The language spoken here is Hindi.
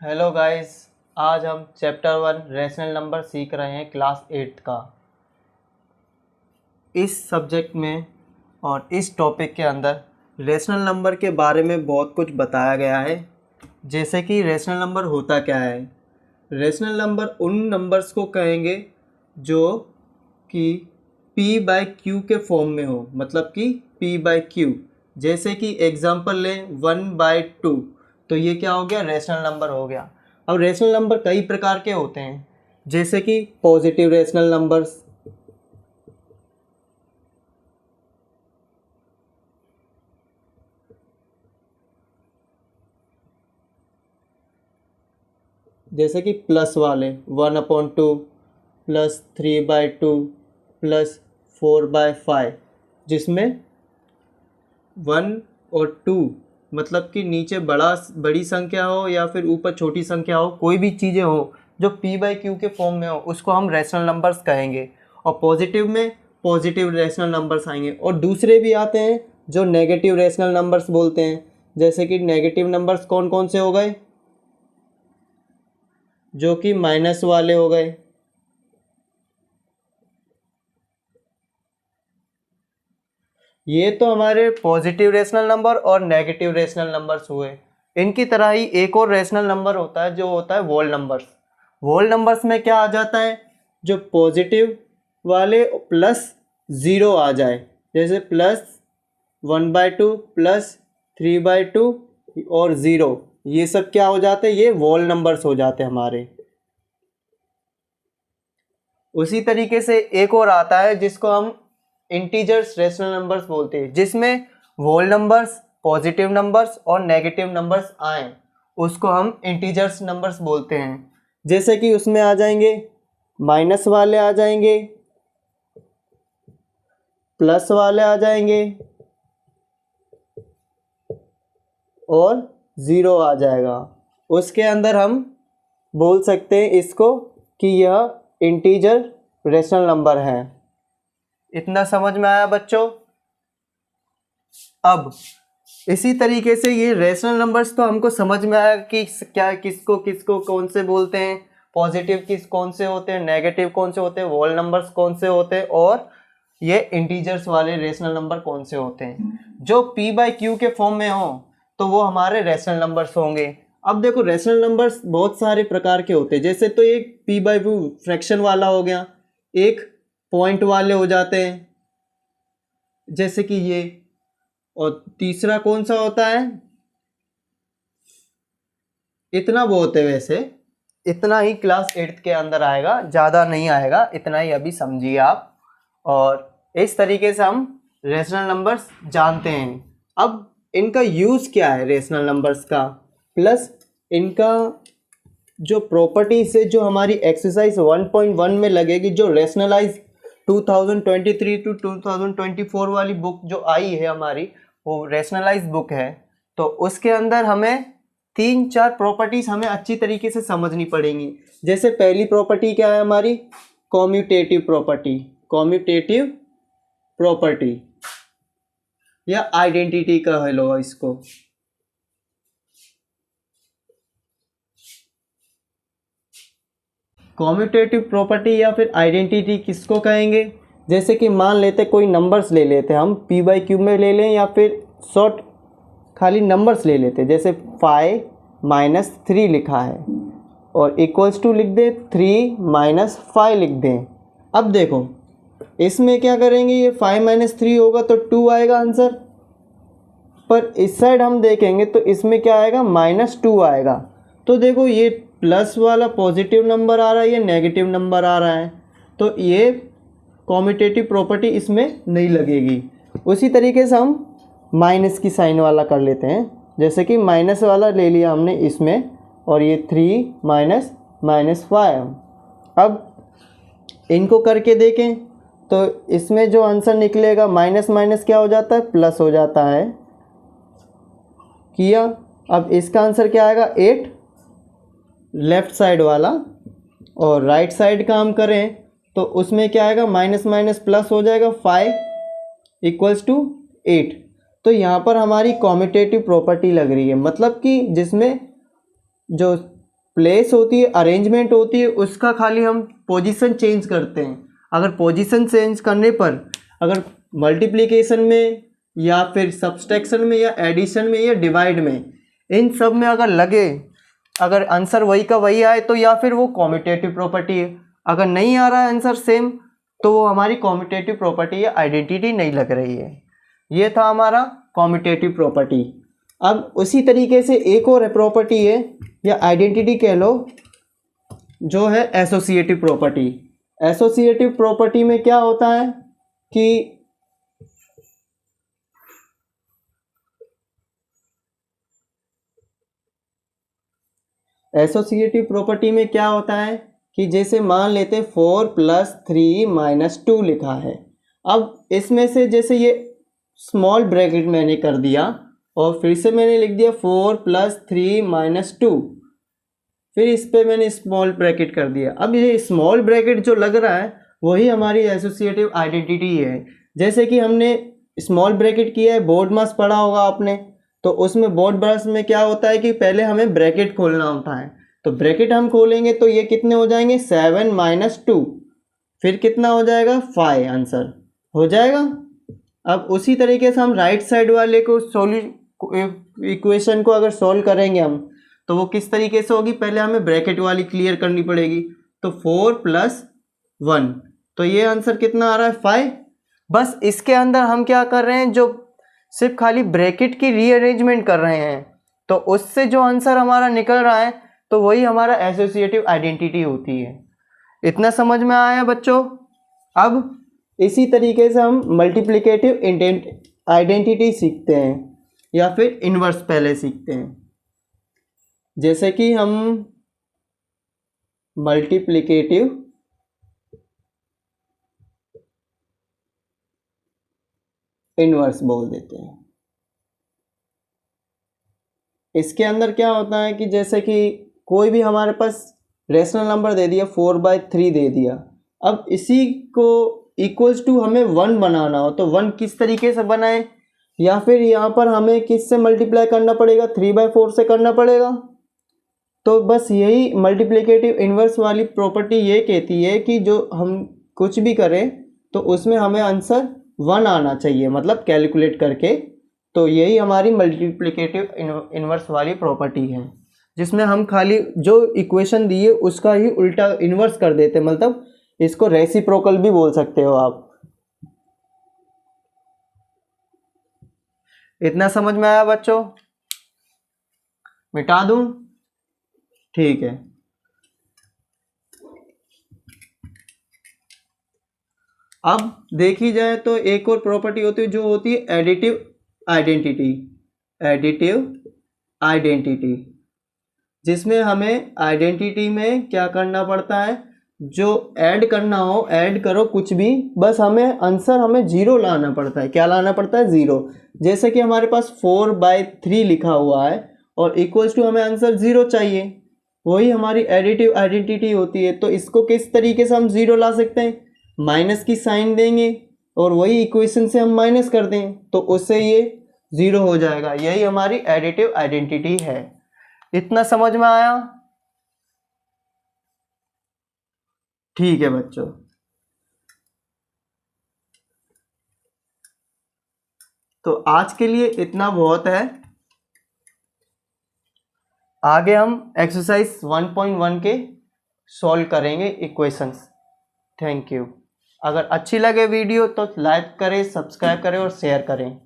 हेलो गाइस, आज हम चैप्टर 1 रेशनल नंबर सीख रहे हैं क्लास 8 का। इस सब्जेक्ट में और इस टॉपिक के अंदर रेशनल नंबर के बारे में बहुत कुछ बताया गया है। जैसे कि रेशनल नंबर होता क्या है। रेशनल नंबर उन नंबर्स को कहेंगे जो कि p/q के फॉर्म में हो, मतलब कि p/q। जैसे कि एग्जांपल लें 1/2, तो ये क्या हो गया, रेशनल नंबर हो गया। अब रेशनल नंबर कई प्रकार के होते हैं, जैसे कि पॉजिटिव रेशनल नंबर्स, जैसे कि प्लस वाले 1/2 प्लस 3/2 प्लस 4/5, जिसमें 1 और 2 मतलब कि नीचे बड़ी संख्या हो या फिर ऊपर छोटी संख्या हो, कोई भी चीज़ें हो जो p/q के फॉर्म में हो, उसको हम रेशनल नंबर्स कहेंगे। और पॉजिटिव में पॉजिटिव रेशनल नंबर्स आएंगे। और दूसरे भी आते हैं जो नेगेटिव रेशनल नंबर्स बोलते हैं। जैसे कि नेगेटिव नंबर्स कौन कौन से हो गए, जो कि माइनस वाले हो गए। ये तो हमारे पॉजिटिव रेशनल नंबर और नेगेटिव रेशनल नंबर्स हुए। इनकी तरह ही एक और रेशनल नंबर होता है जो होता है वोल नंबर्स। वोल नंबर्स में क्या आ जाता है, जो पॉजिटिव वाले प्लस 0 आ जाए, जैसे प्लस 1/2 प्लस 3/2 और 0, ये सब क्या हो जाते हैं, ये वोल नंबर्स हो जाते हैं हमारे। उसी तरीके से एक और आता है जिसको हम इंटीजर्स रेशनल नंबर्स बोलते हैं, जिसमें होल नंबर्स, पॉजिटिव नंबर्स और नेगेटिव नंबर्स आए, उसको हम इंटीजर्स नंबर्स बोलते हैं। जैसे कि उसमें आ जाएंगे माइनस वाले आ जाएंगे, प्लस वाले आ जाएंगे और 0 आ जाएगा। उसके अंदर हम बोल सकते हैं इसको कि यह इंटीजर रेशनल नंबर है। इतना समझ में आया बच्चों? अब इसी तरीके से ये रेशनल नंबर्स तो हमको समझ में आया कि क्या किसको किसको कौन से बोलते हैं, पॉजिटिव किस कौन से होते हैं, नेगेटिव कौन से होते हैं, होल नंबर्स कौन से होते हैं, और ये इंटीजर्स वाले रेशनल नंबर कौन से होते हैं। जो p/q के फॉर्म में हो तो वो हमारे रेशनल नंबर्स होंगे। अब देखो, रेशनल नंबर्स बहुत सारे प्रकार के होते हैं। जैसे तो एक p/q फ्रैक्शन वाला हो गया, एक पॉइंट वाले हो जाते हैं जैसे कि ये, और तीसरा कौन सा होता है, इतना बहुत है। वैसे इतना ही क्लास 8 के अंदर आएगा, ज़्यादा नहीं आएगा, इतना ही अभी समझिए आप। और इस तरीके से हम रेशनल नंबर्स जानते हैं। अब इनका यूज़ क्या है रेशनल नंबर्स का, प्लस इनका जो प्रॉपर्टीज है, जो हमारी एक्सरसाइज 1.1 में लगेगी, जो रेशनलाइज 2023 टू 2024 वाली बुक जो आई है हमारी, वो रेशनलाइज बुक है। तो उसके अंदर हमें 3-4 प्रॉपर्टीज हमें अच्छी तरीके से समझनी पड़ेंगी। जैसे पहली प्रॉपर्टी क्या है हमारी, कॉम्यूटेटिव प्रॉपर्टी। कॉम्यूटेटिव प्रॉपर्टी या आइडेंटिटी कह लो इसको। कॉम्यूटेटिव प्रॉपर्टी या फिर आइडेंटिटी किसको कहेंगे, जैसे कि मान लेते कोई नंबर्स ले लेते हम, p/q में ले लें या फिर शॉर्ट खाली नंबर्स ले लेते, जैसे 5-3 लिखा है और इक्वल्स टू लिख दें 3-5 लिख दें। अब देखो इसमें क्या करेंगे, ये 5-3 होगा तो 2 आएगा आंसर, पर इस साइड हम देखेंगे तो इसमें क्या आएगा, -2 आएगा। तो देखो ये प्लस वाला पॉजिटिव नंबर आ रहा है, ये नेगेटिव नंबर आ रहा है, तो ये कॉम्यूटेटिव प्रॉपर्टी इसमें नहीं लगेगी। उसी तरीके से हम माइनस की साइन वाला कर लेते हैं, जैसे कि माइनस वाला ले लिया हमने इसमें, और ये 3-5। अब इनको करके देखें तो इसमें जो आंसर निकलेगा, माइनस माइनस क्या हो जाता है, प्लस हो जाता है। किया, अब इसका आंसर क्या आएगा, 8 लेफ्ट साइड वाला, और राइट साइड का हम करें तो उसमें क्या आएगा, माइनस माइनस प्लस हो जाएगा, 5=8। तो यहाँ पर हमारी कॉम्यूटेटिव प्रॉपर्टी लग रही है, मतलब कि जिसमें जो प्लेस होती है, अरेंजमेंट होती है, उसका खाली हम पोजीशन चेंज करते हैं। अगर पोजीशन चेंज करने पर अगर मल्टीप्लिकेशन में या फिर सब्सट्रैक्शन में या एडिशन में या डिवाइड में, इन सब में अगर लगे, अगर आंसर वही का वही आए तो या फिर वो कॉम्यूटेटिव प्रॉपर्टी है। अगर नहीं आ रहा है आंसर सेम तो वो हमारी कॉम्यूटेटिव प्रॉपर्टी या आइडेंटिटी नहीं लग रही है। ये था हमारा कॉम्यूटेटिव प्रॉपर्टी। अब उसी तरीके से एक और प्रॉपर्टी है या आइडेंटिटी कह लो, जो है एसोसिएटिव प्रॉपर्टी। एसोसिएटिव प्रॉपर्टी में क्या होता है कि एसोसिएटिव प्रॉपर्टी में क्या होता है कि जैसे मान लेते 4 + 3 - 2 लिखा है। अब इसमें से जैसे ये स्मॉल ब्रैकेट मैंने कर दिया और फिर से मैंने लिख दिया 4 + 3 - 2, फिर इस पे मैंने स्मॉल ब्रैकेट कर दिया। अब ये स्मॉल ब्रैकेट जो लग रहा है वही हमारी एसोसिएटिव आइडेंटिटी है। जैसे कि हमने स्मॉल ब्रैकेट किया है, बोर्ड मास पढ़ा होगा आपने, तो उसमें बोर्ड मास में क्या होता है कि पहले हमें ब्रैकेट खोलना होता है। तो ब्रैकेट हम खोलेंगे तो ये कितने हो जाएंगे 7 - 2, फिर कितना हो जाएगा 5, आंसर हो जाएगा। अब उसी तरीके से हम राइट साइड वाले को इक्वेशन को अगर सॉल्व करेंगे हम, तो वो किस तरीके से होगी, पहले हमें ब्रैकेट वाली क्लियर करनी पड़ेगी। तो 4 + 1, तो ये आंसर कितना आ रहा है 5। बस इसके अंदर हम क्या कर रहे हैं, जो सिर्फ खाली ब्रैकेट की रीअरेंजमेंट कर रहे हैं, तो उससे जो आंसर हमारा निकल रहा है तो वही हमारा एसोसिएटिव आइडेंटिटी होती है। इतना समझ में आया बच्चों। अब इसी तरीके से हम मल्टीप्लिकेटिव आइडेंटिटी सीखते हैं या फिर इन्वर्स पहले सीखते हैं। जैसे कि हम मल्टीप्लिकेटिव इन्वर्स बोल देते हैं। इसके अंदर क्या होता है कि जैसे कि कोई भी हमारे पास रेशनल नंबर दे दिया, 4/3 दे दिया। अब इसी को इक्वल्स टू हमें 1 बनाना हो तो 1 किस तरीके से बनाए, या फिर यहाँ पर हमें किस से मल्टीप्लाई करना पड़ेगा, 3/4 से करना पड़ेगा। तो बस यही मल्टीप्लिकेटिव इन्वर्स वाली प्रॉपर्टी ये कहती है कि जो हम कुछ भी करें तो उसमें हमें आंसर 1 आना चाहिए, मतलब कैलकुलेट करके। तो यही हमारी मल्टीप्लिकेटिव इन्वर्स वाली प्रॉपर्टी है, जिसमें हम खाली जो इक्वेशन दिए उसका ही उल्टा इन्वर्स कर देते, मतलब इसको रेसिप्रोकल भी बोल सकते हो आप। इतना समझ में आया बच्चों? मिटा दूं? ठीक है। अब देखी जाए तो एक और प्रॉपर्टी होती है जो होती है एडिटिव आइडेंटिटी। एडिटिव आइडेंटिटी, जिसमें हमें आइडेंटिटी में क्या करना पड़ता है, जो ऐड करना हो ऐड करो कुछ भी, बस हमें आंसर हमें 0 लाना पड़ता है। क्या लाना पड़ता है? 0। जैसे कि हमारे पास 4/3 लिखा हुआ है और इक्वल्स टू हमें आंसर 0 चाहिए, वही हमारी एडिटिव आइडेंटिटी होती है। तो इसको किस तरीके से हम 0 ला सकते हैं, माइनस की साइन देंगे और वही इक्वेशन से हम माइनस कर दें तो उससे ये 0 हो जाएगा। यही हमारी एडिटिव आइडेंटिटी है। इतना समझ में आया? ठीक है बच्चों। तो आज के लिए इतना बहुत है। आगे हम एक्सरसाइज 1.1 के सॉल्व करेंगे इक्वेशंस। Thank you. अगर अच्छी लगे वीडियो तो लाइक करें, सब्सक्राइब करें और शेयर करें।